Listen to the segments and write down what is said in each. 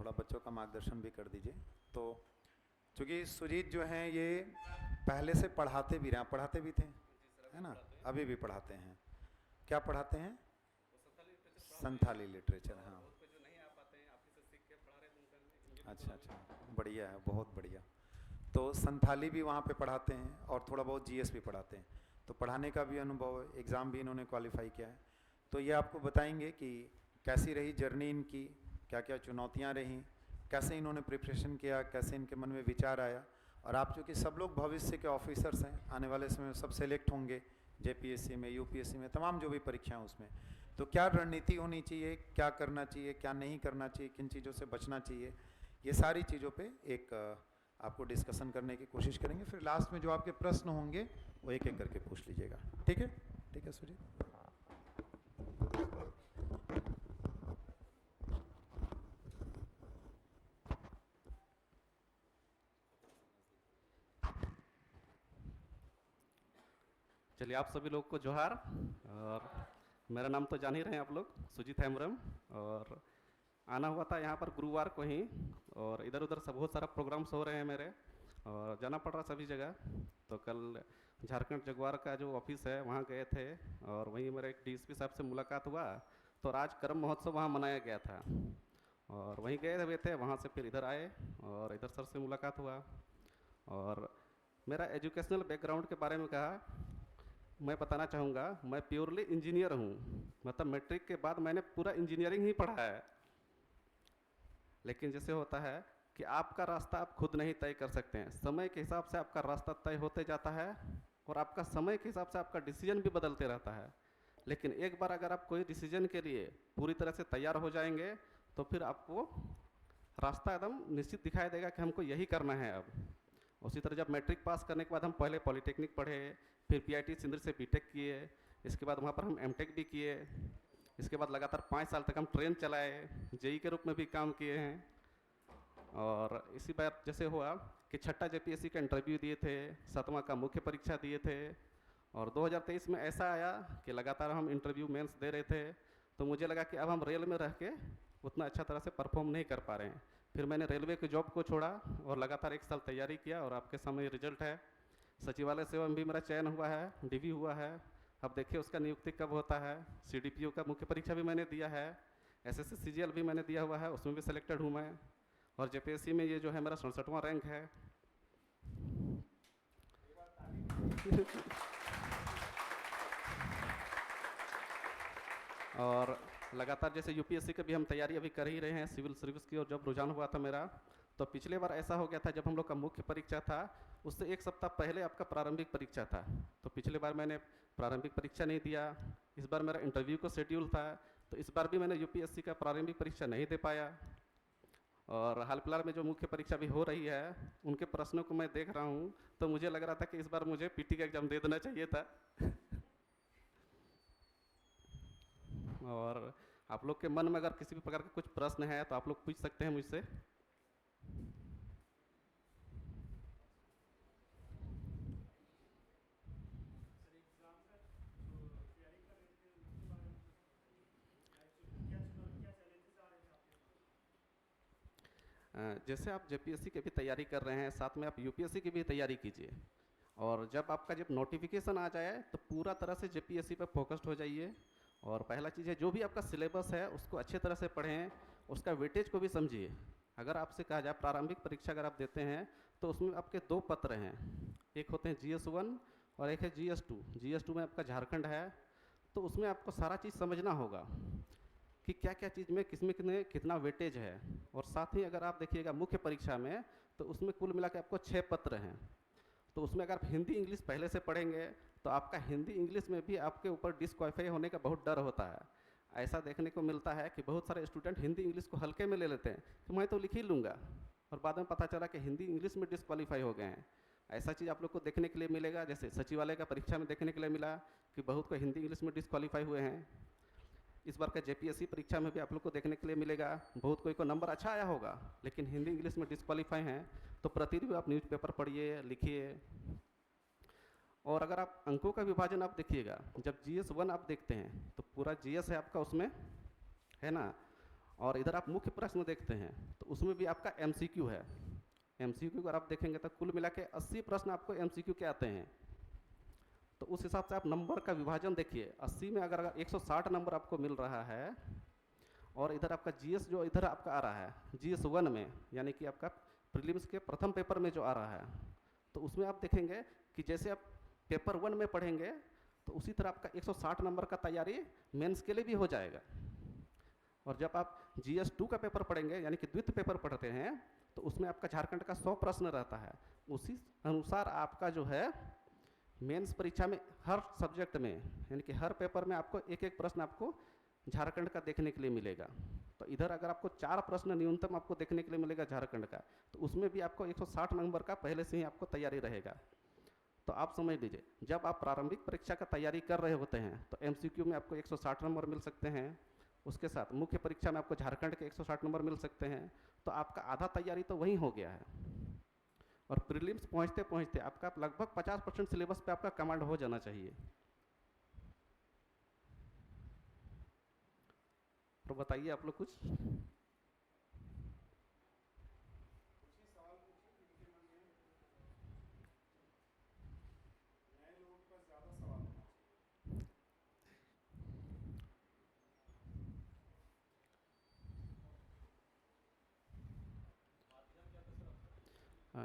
थोड़ा बच्चों का मार्गदर्शन भी कर दीजिए। तो चूँकि सुजीत जो हैं ये पहले से पढ़ाते भी रहे, पढ़ाते भी थे, है ना, अभी भी पढ़ाते हैं। क्या पढ़ाते हैं? संथाली लिटरेचर। हाँ, अच्छा अच्छा, बढ़िया है, बहुत बढ़िया। तो संथाली भी वहाँ पे पढ़ाते हैं और थोड़ा बहुत जीएस भी पढ़ाते हैं। तो पढ़ाने का भी अनुभव, एग्ज़ाम भी इन्होंने क्वालिफाई किया है। तो ये आपको बताएंगे कि कैसी रही जर्नी इनकी, क्या क्या चुनौतियाँ रहीं, कैसे इन्होंने प्रिपरेशन किया, कैसे इनके मन में विचार आया। और आप चूँकि सब लोग भविष्य के ऑफिसर्स हैं, आने वाले समय में सब सेलेक्ट होंगे जेपीएससी में, यूपीएससी में, तमाम जो भी परीक्षाएं उसमें, तो क्या रणनीति होनी चाहिए, क्या करना चाहिए, क्या नहीं करना चाहिए, किन चीज़ों से बचना चाहिए, ये सारी चीज़ों पे एक आपको डिस्कशन करने की कोशिश करेंगे। फिर लास्ट में जो आपके प्रश्न होंगे वो एक एक करके पूछ लीजिएगा। ठीक है? ठीक है सुजीत। चलिए, आप सभी लोग को जोहार। और मेरा नाम तो जान ही रहे हैं आप लोग, सुजीत हेम्ब्रम। और आना हुआ था यहाँ पर गुरुवार को ही, और इधर उधर सब बहुत सारा प्रोग्राम्स हो रहे हैं मेरे, और जाना पड़ रहा सभी जगह। तो कल झारखंड जगुआर का जो ऑफिस है वहाँ गए थे, और वहीं मेरे एक डीएसपी साहब से मुलाकात हुआ। तो आज कर्म महोत्सव वहाँ मनाया गया था, और वहीं गए हुए थे, वहाँ से फिर इधर आए और इधर सर से मुलाकात हुआ। और मेरा एजुकेशनल बैकग्राउंड के बारे में कहा, मैं बताना चाहूँगा, मैं प्योरली इंजीनियर हूँ। मतलब मैट्रिक के बाद मैंने पूरा इंजीनियरिंग ही पढ़ा है। लेकिन जैसे होता है कि आपका रास्ता आप खुद नहीं तय कर सकते हैं, समय के हिसाब से आपका रास्ता तय होते जाता है, और आपका समय के हिसाब से आपका डिसीजन भी बदलते रहता है। लेकिन एक बार अगर आप कोई डिसीजन के लिए पूरी तरह से तैयार हो जाएंगे, तो फिर आपको रास्ता एकदम निश्चित दिखाई देगा कि हमको यही करना है अब। उसी तरह जब मैट्रिक पास करने के बाद हम पहले पॉलिटेक्निक पढ़े, फिर पीआईटी सिंदरी से बीटेक किए, इसके बाद वहाँ पर हम एमटेक भी किए, इसके बाद लगातार 5 साल तक हम ट्रेन चलाए, जेई के रूप में भी काम किए हैं। और इसी बार जैसे हुआ कि छठा जेपीएससी का इंटरव्यू दिए थे, 7वां का मुख्य परीक्षा दिए थे, और 2023 में ऐसा आया कि लगातार हम इंटरव्यू मेंस दे रहे थे। तो मुझे लगा कि अब हम रेल में रह के उतना अच्छा तरह से परफॉर्म नहीं कर पा रहे हैं। फिर मैंने रेलवे की जॉब को छोड़ा और लगातार 1 साल तैयारी किया, और आपके सामने रिजल्ट है। सचिवालय सेवा में भी मेरा चयन हुआ है, डीवी हुआ है। अब देखिए उसका नियुक्ति कब होता है। सीडीपीओ का मुख्य परीक्षा भी मैंने दिया है, एसएससी सीजीएल भी मैंने दिया हुआ है, उसमें भी सिलेक्टेड हूँ मैं। और जेपीएससी में ये जो है मेरा 67वां रैंक है। और लगातार जैसे यूपीएससी की भी हम तैयारी अभी कर ही रहे हैं, सिविल सर्विस की, और जब रुझान हुआ था मेरा, तो पिछले बार ऐसा हो गया था जब हम लोग का मुख्य परीक्षा था, उससे 1 सप्ताह पहले आपका प्रारंभिक परीक्षा था। तो पिछले बार मैंने प्रारंभिक परीक्षा नहीं दिया। इस बार मेरा इंटरव्यू का शेड्यूल था, तो इस बार भी मैंने यूपीएससी का प्रारंभिक परीक्षा नहीं दे पाया। और हाल फिलहाल में जो मुख्य परीक्षा भी हो रही है, उनके प्रश्नों को मैं देख रहा हूँ, तो मुझे लग रहा था कि इस बार मुझे पीटी का एग्ज़ाम दे देना चाहिए था। और आप लोग के मन में अगर किसी भी प्रकार का कुछ प्रश्न है तो आप लोग पूछ सकते हैं मुझसे। जैसे आप जेपीएससी की भी तैयारी कर रहे हैं, साथ में आप यूपीएससी की भी तैयारी कीजिए। और जब नोटिफिकेशन आ जाए तो पूरा तरह से जेपीएससी पर फोकस्ड हो जाइए। और पहला चीज़ है, जो भी आपका सिलेबस है उसको अच्छे तरह से पढ़ें, उसका वेटेज को भी समझिए। अगर आपसे कहा जाए प्रारंभिक परीक्षा अगर आप देते हैं, तो उसमें आपके 2 पत्र हैं, एक होते हैं GS1 और एक है GS2। GS2 में आपका झारखंड है, तो उसमें आपको सारा चीज़ समझना होगा कि क्या क्या चीज़ में किस में कितना वेटेज है। और साथ ही अगर आप देखिएगा मुख्य परीक्षा में, तो उसमें कुल मिला के आपको 6 पत्र हैं। तो उसमें अगर आप हिंदी इंग्लिश पहले से पढ़ेंगे, तो आपका हिंदी इंग्लिश में भी आपके ऊपर डिस्क्वालीफाई होने का बहुत डर होता है। ऐसा देखने को मिलता है कि बहुत सारे स्टूडेंट हिंदी इंग्लिश को हल्के में ले लेते हैं कि मैं तो लिख ही लूँगा, और बाद में पता चला कि हिंदी इंग्लिश में डिस्क्वालीफाई हो गए हैं। ऐसा चीज़ आप लोग को देखने के लिए मिलेगा, जैसे सचिवालय का परीक्षा में देखने के लिए मिला कि बहुत को हिंदी इंग्लिश में डिस्क्वालीफाई हुए हैं। इस बार का जेपीएससी परीक्षा में भी आप लोग को देखने के लिए मिलेगा, बहुत कोई को नंबर अच्छा आया होगा लेकिन हिंदी इंग्लिश में डिस्क्वालीफाई हैं। तो प्रतिदिन आप न्यूज़पेपर पढ़िए, लिखिए। और अगर आप अंकों का विभाजन आप देखिएगा, जब GS1 आप देखते हैं तो पूरा GS है आपका उसमें, है ना। और इधर आप मुख्य प्रश्न देखते हैं तो उसमें भी आपका एमसीक्यू है। एमसीक्यू अगर आप देखेंगे तो कुल मिला के 80 प्रश्न आपको एमसीक्यू के आते हैं। तो उस हिसाब से आप नंबर का विभाजन देखिए, 80 में अगर 160 नंबर आपको मिल रहा है, और इधर आपका जीएस जो इधर आपका आ रहा है जीएस 1 में, यानी कि आपका प्रीलिम्स के प्रथम पेपर में जो आ रहा है, तो उसमें आप देखेंगे कि जैसे आप पेपर 1 में पढ़ेंगे तो उसी तरह आपका 160 नंबर का तैयारी मेंस के लिए भी हो जाएगा। और जब आप जीएस 2 का पेपर पढ़ेंगे, यानी कि द्वितीय पेपर पढ़ते हैं, तो उसमें आपका झारखंड का 100 प्रश्न रहता है। उसी अनुसार आपका जो है मेंस परीक्षा में हर सब्जेक्ट में, यानी कि हर पेपर में आपको एक एक प्रश्न आपको झारखंड का देखने के लिए मिलेगा। तो इधर अगर आपको 4 प्रश्न न्यूनतम आपको देखने के लिए मिलेगा झारखंड का, तो उसमें भी आपको 160 नंबर का पहले से ही आपको तैयारी रहेगा। तो आप समझ लीजिए, जब आप प्रारंभिक परीक्षा का तैयारी कर रहे होते हैं तो एमसीक्यू में आपको 160 नंबर मिल सकते हैं, उसके साथ मुख्य परीक्षा में आपको झारखंड के 160 नंबर मिल सकते हैं, तो आपका आधा तैयारी तो वहीं हो गया है। और प्रीलिम्स पहुंचते पहुंचते आपका लगभग 50% सिलेबस पे आपका कमांड हो जाना चाहिए। तो बताइए आप लोग कुछ।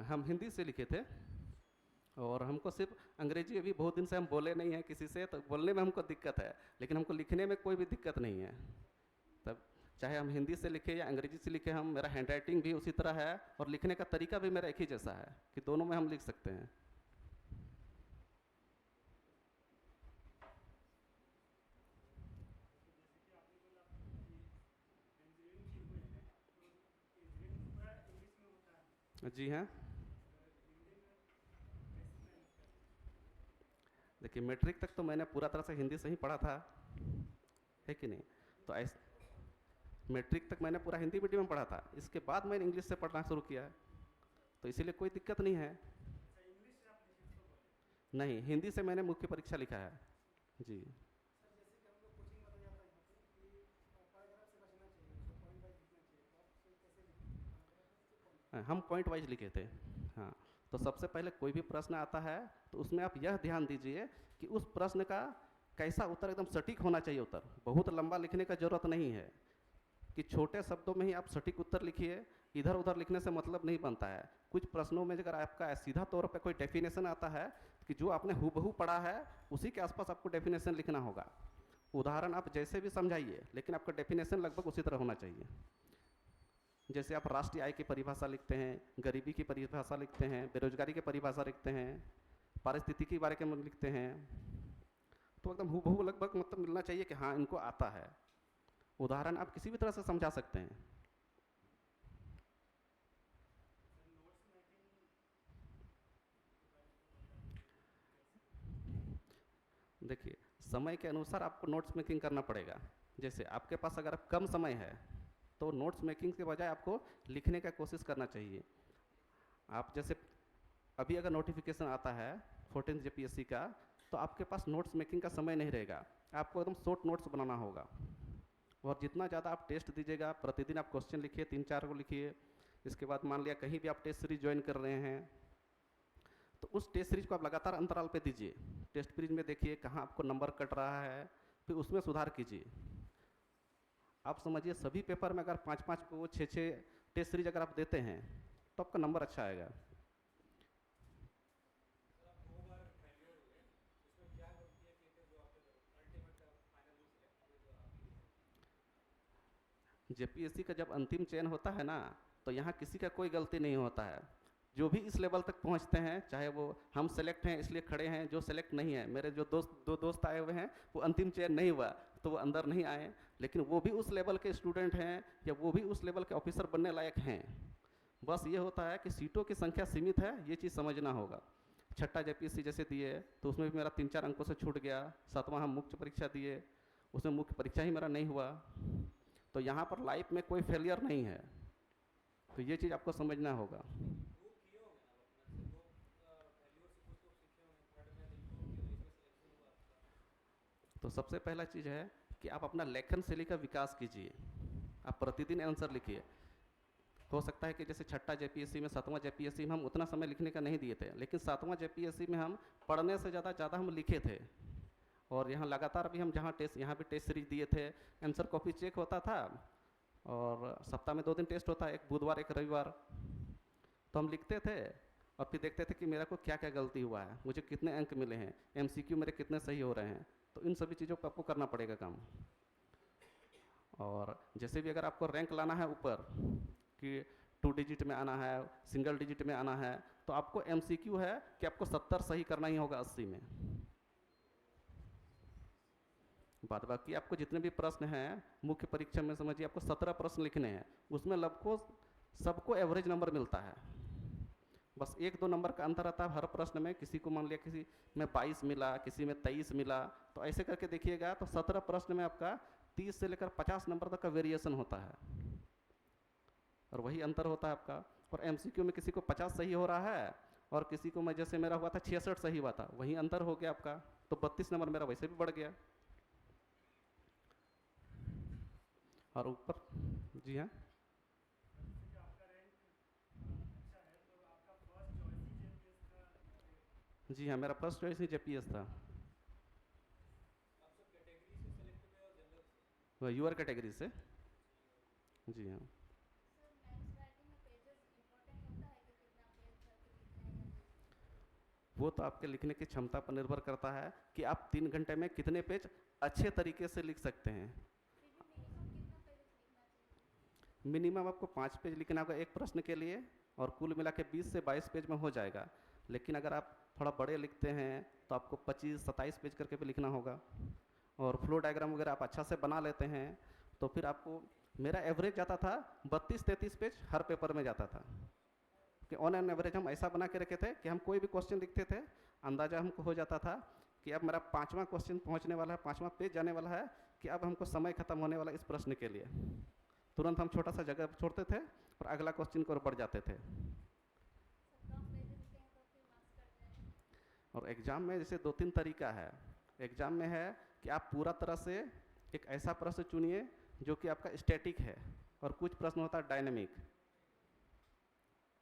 हम हिंदी से लिखे थे, और हमको सिर्फ अंग्रेजी अभी बहुत दिन से हम बोले नहीं हैं किसी से, तो बोलने में हमको दिक्कत है, लेकिन हमको लिखने में कोई भी दिक्कत नहीं है। तब चाहे हम हिंदी से लिखे या अंग्रेजी से लिखे, हम मेरा हैंड राइटिंग भी उसी तरह है और लिखने का तरीका भी मेरा एक ही जैसा है कि दोनों में हम लिख सकते हैं। जी हाँ, देखिए मैट्रिक तक तो मैंने पूरा तरह से हिंदी से ही पढ़ा था, है कि नहीं? तो ऐसे मैट्रिक तक मैंने पूरा हिंदी मीडियम में पढ़ा था, इसके बाद मैंने इंग्लिश से पढ़ना शुरू किया, तो इसीलिए कोई दिक्कत नहीं है। नहीं, हिंदी से मैंने मुख्य परीक्षा लिखा है जी। हम पॉइंट वाइज लिखे थे। हाँ, तो सबसे पहले कोई भी प्रश्न आता है तो उसमें आप यह ध्यान दीजिए कि उस प्रश्न का कैसा उत्तर एकदम सटीक होना चाहिए। उत्तर बहुत लंबा लिखने का जरूरत नहीं है कि छोटे शब्दों में ही आप सटीक उत्तर लिखिए, इधर उधर लिखने से मतलब नहीं बनता है। कुछ प्रश्नों में अगर आपका सीधा तौर पर कोई डेफिनेशन आता है कि जो आपने हूबहू पढ़ा है उसी के आसपास आपको डेफिनेशन लिखना होगा। उदाहरण आप जैसे भी समझाइए, लेकिन आपका डेफिनेशन लगभग उसी तरह होना चाहिए। जैसे आप राष्ट्रीय आय की परिभाषा लिखते हैं, गरीबी की परिभाषा लिखते हैं, बेरोजगारी की परिभाषा लिखते हैं, पारिस्थितिकी के बारे में लिखते हैं, तो एकदम हूबहू लगभग मतलब मिलना चाहिए कि हाँ इनको आता है। उदाहरण आप किसी भी तरह से समझा सकते हैं। देखिए, समय के अनुसार आपको नोट्स मेकिंग करना पड़ेगा। जैसे आपके पास अगर कम समय है तो नोट्स मेकिंग के बजाय आपको लिखने का कोशिश करना चाहिए। आप जैसे अभी अगर नोटिफिकेशन आता है 14 जेपीएससी का, तो आपके पास नोट्स मेकिंग का समय नहीं रहेगा, आपको एकदम शॉर्ट नोट्स बनाना होगा। और जितना ज़्यादा आप टेस्ट दीजिएगा, प्रतिदिन आप क्वेश्चन लिखिए, 3-4 को लिखिए। इसके बाद मान लिया कहीं भी आप टेस्ट सीरीज ज्वाइन कर रहे हैं तो उस टेस्ट सीरीज को आप लगातार अंतराल पे दीजिए। टेस्ट सीरीज में देखिए कहाँ आपको नंबर कट रहा है, फिर उसमें सुधार कीजिए। आप समझिए सभी पेपर में अगर 5-5 को 6-6 टेस्ट सीरीज अगर आप देते हैं तो आपका नंबर अच्छा आएगा। जेपीएससी का जब अंतिम चयन होता है ना, तो यहाँ किसी का कोई गलती नहीं होता है। जो भी इस लेवल तक पहुँचते हैं, चाहे वो हम सेलेक्ट हैं इसलिए खड़े हैं, जो सेलेक्ट नहीं है, मेरे जो दो दोस्त आए हुए हैं वो अंतिम चयन नहीं हुआ तो वो अंदर नहीं आए, लेकिन वो भी उस लेवल के स्टूडेंट हैं या वो भी उस लेवल के ऑफिसर बनने लायक हैं। बस ये होता है कि सीटों की संख्या सीमित है, ये चीज़ समझना होगा। छठा जेपीएससी जैसे दिए तो उसमें भी मेरा 3-4 अंकों से छूट गया। 7वां हम मुख्य परीक्षा दिए, उसमें मुख्य परीक्षा ही मेरा नहीं हुआ। तो यहाँ पर लाइफ में कोई फेलियर नहीं है, तो ये चीज़ आपको समझना होगा। तो सबसे पहला चीज़ है कि आप अपना लेखन शैली का विकास कीजिए। आप प्रतिदिन आंसर लिखिए। हो सकता है कि जैसे छठा जेपीएससी में, सातवां जेपीएससी में हम उतना समय लिखने का नहीं दिए थे, लेकिन सातवां जेपीएससी में हम पढ़ने से ज़्यादा हम लिखे थे। और यहाँ लगातार भी हम जहाँ टेस्ट, यहाँ भी टेस्ट सीरीज दिए थे, आंसर कॉपी चेक होता था, और सप्ताह में 2 दिन टेस्ट होता है, एक बुधवार एक रविवार। तो हम लिखते थे और फिर देखते थे कि मेरा को क्या क्या गलती हुआ है, मुझे कितने अंक मिले हैं, एमसीक्यू मेरे कितने सही हो रहे हैं। तो इन सभी चीज़ों पर आपको करना पड़ेगा काम। और जैसे भी अगर आपको रैंक लाना है ऊपर, कि 2 डिजिट में आना है, सिंगल डिजिट में आना है, तो आपको एमसीक्यू है कि आपको 70 सही करना ही होगा 80 में। बाद बाकी आपको जितने भी प्रश्न हैं मुख्य परीक्षा में, समझिए आपको 17 प्रश्न लिखने हैं, उसमें लगभग सबको एवरेज नंबर मिलता है, बस 1-2 नंबर का अंतर आता है हर प्रश्न में। किसी को मान लिया किसी में 22 मिला, किसी में 23 मिला, तो ऐसे करके देखिएगा तो 17 प्रश्न में आपका 30 से लेकर 50 नंबर तक का वेरिएशन होता है, और वही अंतर होता है आपका। और एमसीक्यू में किसी को 50 सही हो रहा है और किसी को, मैं जैसे मेरा हुआ था 66 सही हुआ था, वही अंतर हो गया आपका, तो 32 नंबर मेरा वैसे भी बढ़ गया। और ऊपर, जी हाँ, जी हाँ, मेरा फर्स्ट चॉइस ही जेपीएस था। यूआर कैटेगरी से, जी हाँ। वो तो आपके लिखने की क्षमता पर निर्भर करता है कि आप 3 घंटे में कितने पेज अच्छे तरीके से लिख सकते हैं। मिनिमम आपको 5 पेज लिखना होगा एक प्रश्न के लिए, और कुल मिला के 20 से 22 पेज में हो जाएगा। लेकिन अगर आप थोड़ा बड़े लिखते हैं तो आपको 25-27 पेज करके भी लिखना होगा। और फ्लो डायग्राम वगैरह आप अच्छा से बना लेते हैं तो फिर आपको, मेरा एवरेज जाता था 32-33 पेज हर पेपर में जाता था, कि ऑन एन एवरेज हम ऐसा बना के रखे थे कि हम कोई भी क्वेश्चन लिखते थे, अंदाजा हमको हो जाता था कि अब मेरा 5वां क्वेश्चन पहुंचने वाला है, 5वां पेज जाने वाला है, कि अब हमको समय खत्म होने वाला है इस प्रश्न के लिए। तुरंत हम छोटा सा जगह छोड़ते थे और अगला क्वेश्चन की ओर बढ़ जाते थे। और एग्ज़ाम में जैसे 2-3 तरीका है। एग्ज़ाम में है कि आप पूरा तरह से एक ऐसा प्रश्न चुनिए जो कि आपका स्टैटिक है, और कुछ प्रश्न होता है डायनेमिक।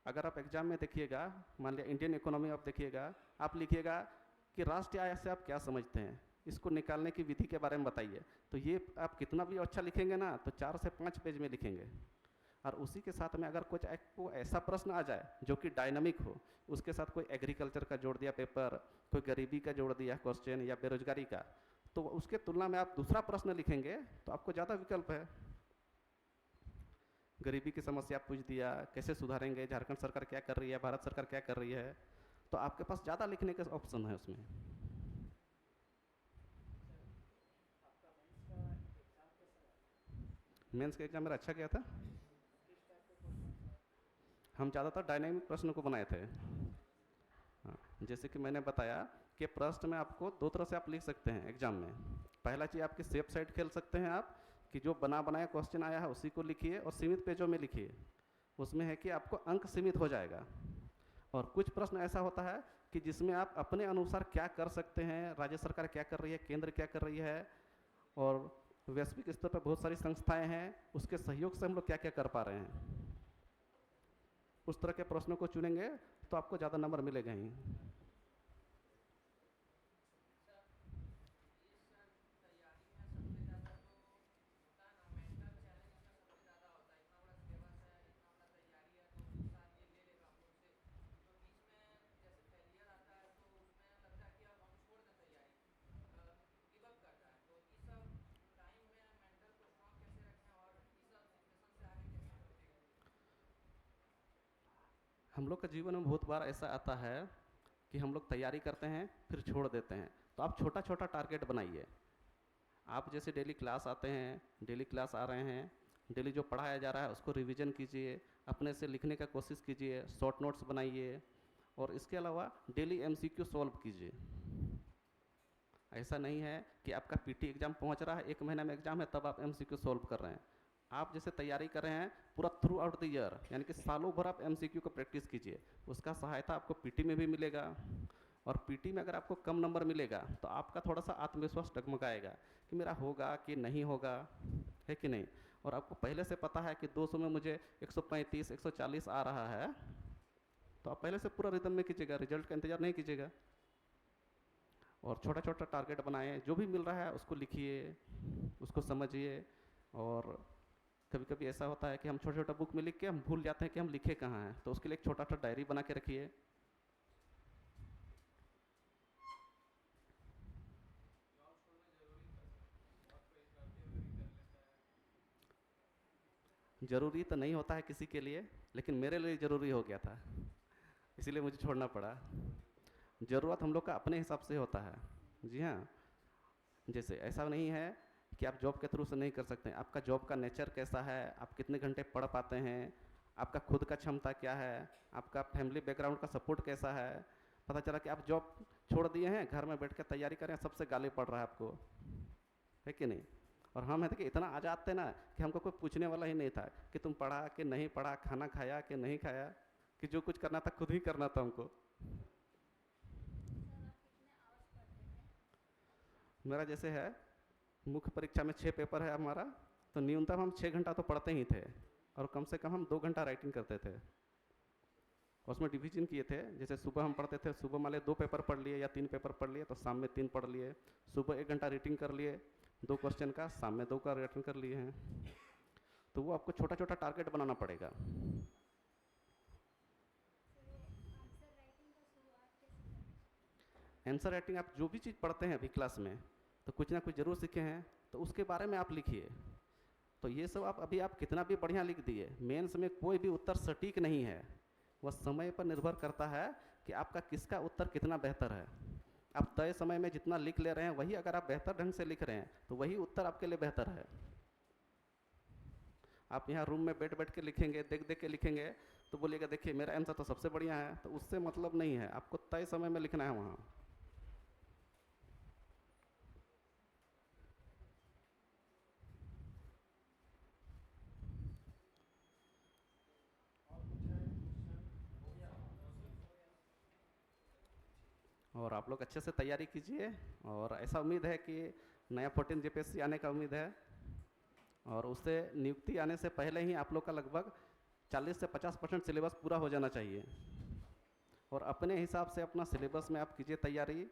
अगर आप एग्ज़ाम में देखिएगा, मान लिया इंडियन इकोनॉमी आप देखिएगा, आप लिखिएगा कि राष्ट्रीय आय से आप क्या समझते हैं, इसको निकालने की विधि के बारे में बताइए। तो ये आप कितना भी अच्छा लिखेंगे ना, तो 4 से 5 पेज में लिखेंगे। और उसी के साथ में अगर कुछ को ऐसा प्रश्न आ जाए जो कि डायनामिक हो, उसके साथ कोई एग्रीकल्चर का जोड़ दिया पेपर, कोई गरीबी का जोड़ दिया क्वेश्चन, या बेरोजगारी का, तो उसके तुलना में आप दूसरा प्रश्न लिखेंगे तो आपको ज़्यादा विकल्प है। गरीबी की समस्या पूछ दिया, कैसे सुधारेंगे, झारखंड सरकार क्या कर रही है, भारत सरकार क्या कर रही है, तो आपके पास ज़्यादा लिखने का ऑप्शन है उसमें। मेंस का एग्जाम मेरा अच्छा गया था। हम ज़्यादातर डायनामिक प्रश्न को बनाए थे। हाँ, जैसे कि मैंने बताया कि प्रश्न में आपको 2 तरह से आप लिख सकते हैं एग्जाम में। पहला चीज़ आपकी सेफ साइड खेल सकते हैं आप, कि जो बना बनाया क्वेश्चन आया है उसी को लिखिए और सीमित पेजों में लिखिए। उसमें है कि आपको अंक सीमित हो जाएगा। और कुछ प्रश्न ऐसा होता है कि जिसमें आप अपने अनुसार क्या कर सकते हैं, राज्य सरकार क्या कर रही है, केंद्र क्या कर रही है, और वैश्विक स्तर पर बहुत सारी संस्थाएं हैं, उसके सहयोग से हम लोग क्या क्या कर पा रहे हैं, उस तरह के प्रश्नों को चुनेंगे तो आपको ज़्यादा नंबर मिलेगा ही। हम लोग का जीवन में बहुत बार ऐसा आता है कि हम लोग तैयारी करते हैं फिर छोड़ देते हैं। तो आप छोटा छोटा टारगेट बनाइए। आप जैसे डेली क्लास आते हैं, डेली क्लास आ रहे हैं, डेली जो पढ़ाया जा रहा है उसको रिवीजन कीजिए, अपने से लिखने का कोशिश कीजिए, शॉर्ट नोट्स बनाइए, और इसके अलावा डेली एमसीक्यू सॉल्व कीजिए। ऐसा नहीं है कि आपका पीटी एग्ज़ाम पहुंच रहा है, 1 महीना में एग्ज़ाम है तब आप एमसीक्यू सॉल्व कर रहे हैं। आप जैसे तैयारी कर रहे हैं पूरा थ्रू आउट द ईयर, यानी कि सालों भर आप एमसीक्यू को प्रैक्टिस कीजिए। उसका सहायता आपको पीटी में भी मिलेगा, और पीटी में अगर आपको कम नंबर मिलेगा तो आपका थोड़ा सा आत्मविश्वास डगमगाएगा कि मेरा होगा कि नहीं होगा, है कि नहीं। और आपको पहले से पता है कि 200 में मुझे 135 140 आ रहा है, तो आप पहले से पूरा रिदम में कीजिएगा, रिजल्ट का इंतजार नहीं कीजिएगा। और छोटा छोटा टारगेट बनाएं, जो भी मिल रहा है उसको लिखिए, उसको समझिए। और कभी कभी ऐसा होता है कि हम छोटा छोटा बुक में लिख के हम भूल जाते हैं कि हम लिखे कहाँ हैं, तो उसके लिए एक छोटा सा डायरी बना के रखिए। ज़रूरी तो नहीं होता है किसी के लिए, लेकिन मेरे लिए ज़रूरी हो गया था, इसीलिए मुझे छोड़ना पड़ा। ज़रूरत हम लोग का अपने हिसाब से होता है। जी हाँ, जैसे ऐसा नहीं है कि आप जॉब के थ्रू से नहीं कर सकते हैं। आपका जॉब का नेचर कैसा है, आप कितने घंटे पढ़ पाते हैं, आपका खुद का क्षमता क्या है, आपका फैमिली बैकग्राउंड का सपोर्ट कैसा है। पता चला कि आप जॉब छोड़ दिए हैं, घर में बैठ के तैयारी करें, सबसे गाली पड़ रहा है आपको, है कि नहीं। और हम है कि इतना आज़ाद थे ना कि हमको कोई पूछने वाला ही नहीं था कि तुम पढ़ा कि नहीं पढ़ा, खाना खाया कि नहीं खाया, कि जो कुछ करना था खुद ही करना था हमको। मेरा जैसे है, मुख्य परीक्षा में 6 पेपर है हमारा, तो न्यूनतम हम 6 घंटा तो पढ़ते ही थे, और कम से कम हम 2 घंटा राइटिंग करते थे। उसमें डिवीजन किए थे, जैसे सुबह हम पढ़ते थे, सुबह मान लिया 2 पेपर पढ़ लिए या 3 पेपर पढ़ लिए, तो शाम में 3 पढ़ लिए। सुबह 1 घंटा रीडिंग कर लिए 2 क्वेश्चन का, शाम में 2 का रिटर्न कर लिए हैं। तो वो आपको छोटा छोटा टारगेट बनाना पड़ेगा। आंसर राइटिंग आप जो भी चीज़ पढ़ते हैं अभी क्लास में, तो कुछ ना कुछ जरूर सीखे हैं, तो उसके बारे में आप लिखिए। तो ये सब आप कितना भी बढ़िया लिख दिए, मेंस में कोई भी उत्तर सटीक नहीं है। वह समय पर निर्भर करता है कि आपका किसका उत्तर कितना बेहतर है। आप तय समय में जितना लिख ले रहे हैं, वही अगर आप बेहतर ढंग से लिख रहे हैं, तो वही उत्तर आपके लिए बेहतर है। आप यहाँ रूम में बैठ बैठ के लिखेंगे, देख देख के लिखेंगे, तो बोलिएगा देखिए मेरा आंसर तो सबसे बढ़िया है, तो उससे मतलब नहीं है। आपको तय समय में लिखना है वहाँ। और आप लोग अच्छे से तैयारी कीजिए, और ऐसा उम्मीद है कि नया 14 जेपीएससी आने का उम्मीद है, और उससे नियुक्ति आने से पहले ही आप लोग का लगभग 40 से 50% सिलेबस पूरा हो जाना चाहिए। और अपने हिसाब से अपना सिलेबस में आप कीजिए तैयारी,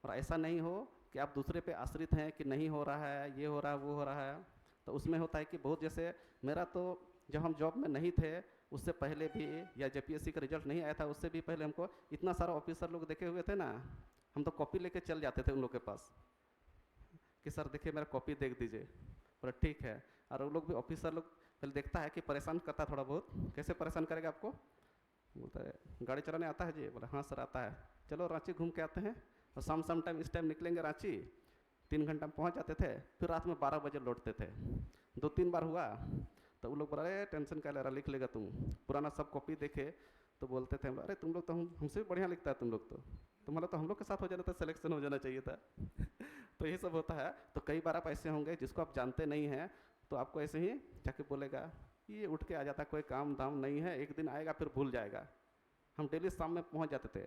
और ऐसा नहीं हो कि आप दूसरे पे आश्रित हैं कि नहीं हो रहा है, ये हो रहा है, वो हो रहा है। तो उसमें होता है कि बहुत, जैसे मेरा तो जब हम जॉब में नहीं थे उससे पहले भी, या जेपीएससी का रिजल्ट नहीं आया था उससे भी पहले, हमको इतना सारा ऑफिसर लोग देखे हुए थे ना, हम तो कॉपी लेके चल जाते थे उन लोग के पास कि सर देखिए मेरा कॉपी देख दीजिए, पर ठीक है। और वो लोग भी, ऑफिसर लोग पहले देखता है कि परेशान करता थोड़ा बहुत, कैसे परेशान करेगा आपको, बोलता है गाड़ी चलाने आता है जी, बोला हाँ सर आता है, चलो रांची घूम के आते हैं। और शाम टाइम इस टाइम निकलेंगे रांची, 3 घंटा में पहुँच जाते थे, फिर रात में 12 बजे लौटते थे। 2-3 बार हुआ, तो वो लोग बोला अरे टेंशन क्या ले रहा, लिख लेगा तुम, पुराना सब कॉपी देखे तो बोलते थे अरे तुम लोग तो हमसे भी बढ़िया लिखता है तुम लोग, तो तुम्हारा तो हम लोग के साथ हो जाना था, सिलेक्शन हो जाना चाहिए था। तो ये सब होता है। तो कई बार आप ऐसे होंगे जिसको आप जानते नहीं हैं, तो आपको ऐसे ही जाके बोलेगा ये उठ के आ जाता, कोई काम धाम नहीं है, एक दिन आएगा फिर भूल जाएगा। हम डेली शाम में पहुंच जाते थे,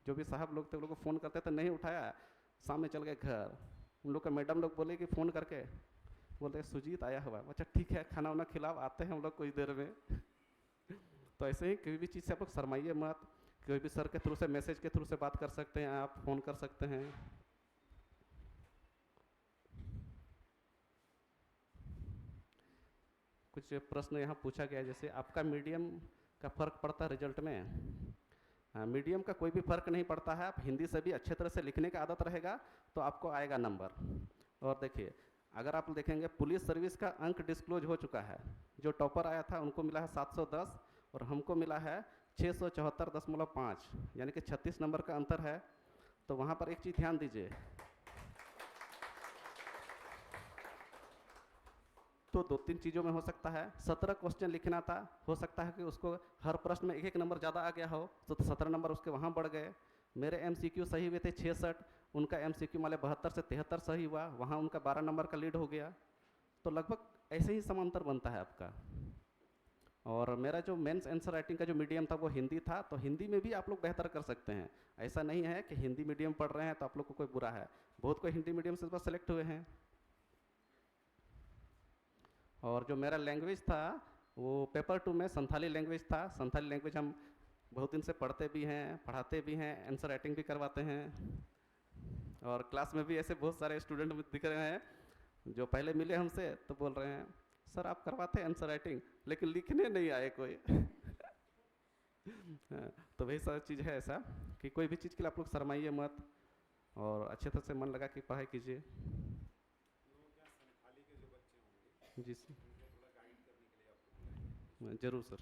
जो भी साहब लोग थे उन लोग को फ़ोन करते थे, नहीं उठाया, शाम में चल गए घर। उन लोग का मैडम लोग बोले कि फ़ोन करके बोलते सुजीत आया हुआ है, अच्छा ठीक है खाना वाना खिलाओ, आते हैं हम लोग कुछ देर में। तो ऐसे ही किसी भी चीज़ से आप लोग शर्माइए मत, कोई भी सर के थ्रू से, मैसेज के थ्रू से बात कर सकते हैं, आप फ़ोन कर सकते हैं। कुछ प्रश्न यहाँ पूछा गया, जैसे आपका मीडियम का फ़र्क पड़ता है रिजल्ट में। मीडियम का कोई भी फ़र्क नहीं पड़ता है, आप हिंदी से भी अच्छे तरह से लिखने का आदत रहेगा तो आपको आएगा नंबर। और देखिए अगर आप देखेंगे पुलिस सर्विस का अंक डिस्क्लोज हो चुका है, जो टॉपर आया था उनको मिला है 710 और हमको मिला है 674.5, यानी कि 36 नंबर का अंतर है। तो वहाँ पर एक चीज़ ध्यान दीजिए, तो 2-3 चीज़ों में हो सकता है। 17 क्वेश्चन लिखना था, हो सकता है कि उसको हर प्रश्न में 1-1 नंबर ज़्यादा आ गया हो, तो 17 नंबर उसके वहाँ बढ़ गए। मेरे एमसीक्यू सही हुए थे 66, उनका एमसीक्यू मान 72 से 73 सही हुआ, वहाँ उनका 12 नंबर का लीड हो गया। तो लगभग ऐसे ही समांतर बनता है आपका। और मेरा जो मेंस आंसर राइटिंग का जो मीडियम था वो हिंदी था, तो हिंदी में भी आप लोग बेहतर कर सकते हैं। ऐसा नहीं है कि हिंदी मीडियम पढ़ रहे हैं तो आप लोग को कोई बुरा है, बहुत कोई हिंदी मीडियम से इस बार सेलेक्ट हुए हैं। और जो मेरा लैंग्वेज था वो पेपर 2 में संथाली लैंग्वेज था। संथाली लैंग्वेज हम बहुत दिन से पढ़ते भी हैं, पढ़ाते भी हैं, आंसर राइटिंग भी करवाते हैं। और क्लास में भी ऐसे बहुत सारे स्टूडेंट दिख रहे हैं जो पहले मिले हमसे तो बोल रहे हैं सर आप करवाते हैं आंसर राइटिंग लेकिन लिखने नहीं आए कोई। तो वही सारी चीज़ है ऐसा कि कोई भी चीज़ के लिए आप लोग शर्माइए मत और अच्छे तरह से मन लगा के पढ़ाई कीजिए। जी सर, जरूर सर।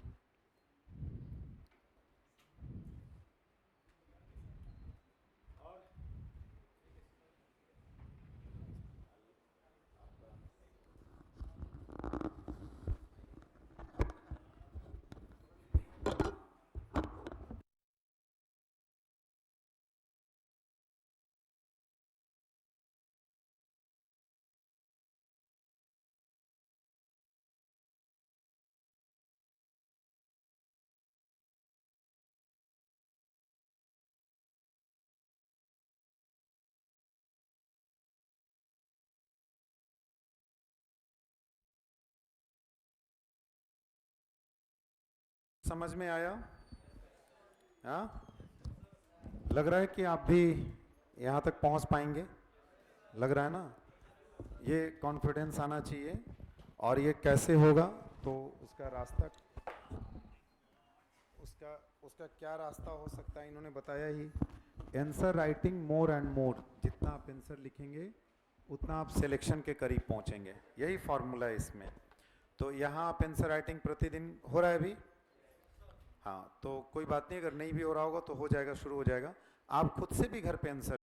समझ में आया? हाँ, लग रहा है कि आप भी यहाँ तक पहुँच पाएंगे, लग रहा है ना? ये कॉन्फिडेंस आना चाहिए। और ये कैसे होगा तो उसका रास्ता, उसका क्या रास्ता हो सकता है इन्होंने बताया ही। Answer writing more and more, जितना आप आंसर लिखेंगे उतना आप सिलेक्शन के करीब पहुंचेंगे, यही फॉर्मूला है इसमें। तो यहाँ आप आंसर राइटिंग प्रतिदिन हो रहा है अभी? हाँ, तो कोई बात नहीं, अगर नहीं भी हो रहा होगा तो हो जाएगा, शुरू हो जाएगा। आप खुद से भी घर पे आंसर